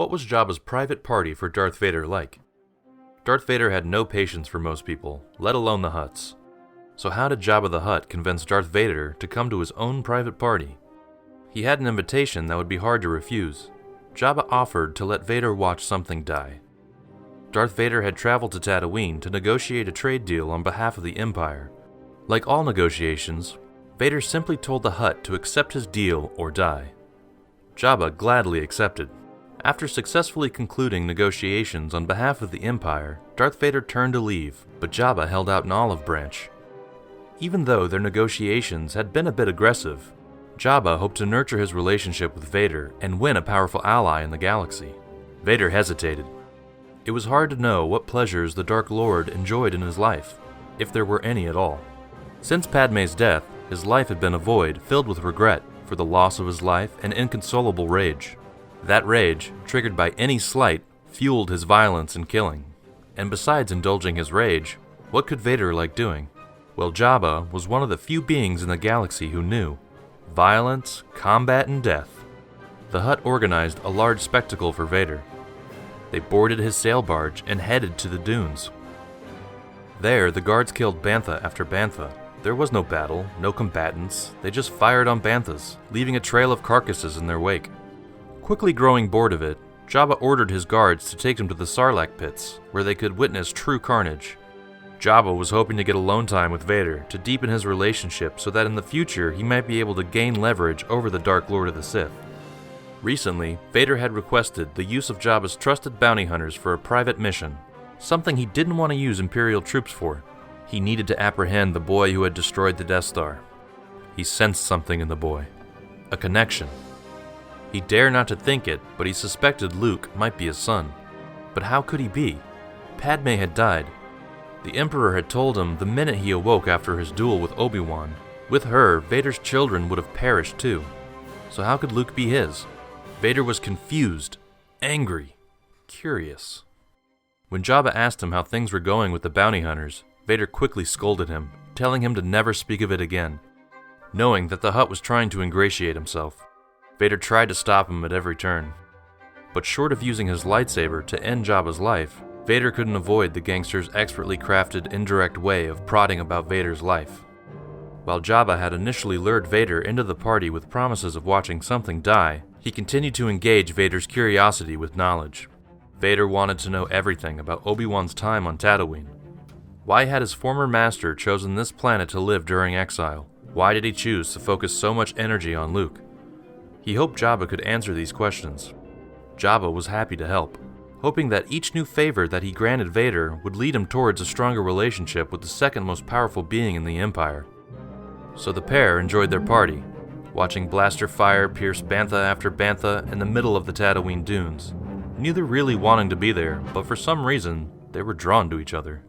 What was Jabba's private party for Darth Vader like? Darth Vader had no patience for most people, let alone the Hutts. So how did Jabba the Hutt convince Darth Vader to come to his own private party? He had an invitation that would be hard to refuse. Jabba offered to let Vader watch something die. Darth Vader had traveled to Tatooine to negotiate a trade deal on behalf of the Empire. Like all negotiations, Vader simply told the Hutt to accept his deal or die. Jabba gladly accepted. After successfully concluding negotiations on behalf of the Empire, Darth Vader turned to leave, but Jabba held out an olive branch. Even though their negotiations had been a bit aggressive, Jabba hoped to nurture his relationship with Vader and win a powerful ally in the galaxy. Vader hesitated. It was hard to know what pleasures the Dark Lord enjoyed in his life, if there were any at all. Since Padme's death, his life had been a void filled with regret for the loss of his life and inconsolable rage. That rage, triggered by any slight, fueled his violence and killing. And besides indulging his rage, what could Vader like doing? Well, Jabba was one of the few beings in the galaxy who knew violence, combat, and death. The Hutt organized a large spectacle for Vader. They boarded his sail barge and headed to the dunes. There, the guards killed bantha after bantha. There was no battle, no combatants. They just fired on banthas, leaving a trail of carcasses in their wake. Quickly growing bored of it, Jabba ordered his guards to take him to the Sarlacc pits, where they could witness true carnage. Jabba was hoping to get alone time with Vader to deepen his relationship so that in the future he might be able to gain leverage over the Dark Lord of the Sith. Recently, Vader had requested the use of Jabba's trusted bounty hunters for a private mission, something he didn't want to use Imperial troops for. He needed to apprehend the boy who had destroyed the Death Star. He sensed something in the boy, a connection. He dared not to think it, but he suspected Luke might be his son. But how could he be? Padme had died. The Emperor had told him the minute he awoke after his duel with Obi-Wan. With her, Vader's children would have perished too. So how could Luke be his? Vader was confused, angry, curious. When Jabba asked him how things were going with the bounty hunters, Vader quickly scolded him, telling him to never speak of it again. Knowing that the Hutt was trying to ingratiate himself, Vader tried to stop him at every turn. But short of using his lightsaber to end Jabba's life, Vader couldn't avoid the gangster's expertly crafted indirect way of prodding about Vader's life. While Jabba had initially lured Vader into the party with promises of watching something die, he continued to engage Vader's curiosity with knowledge. Vader wanted to know everything about Obi-Wan's time on Tatooine. Why had his former master chosen this planet to live during exile? Why did he choose to focus so much energy on Luke? He hoped Jabba could answer these questions. Jabba was happy to help, hoping that each new favor that he granted Vader would lead him towards a stronger relationship with the second most powerful being in the Empire. So the pair enjoyed their party, watching blaster fire pierce bantha after bantha in the middle of the Tatooine dunes, neither really wanting to be there, but for some reason, they were drawn to each other.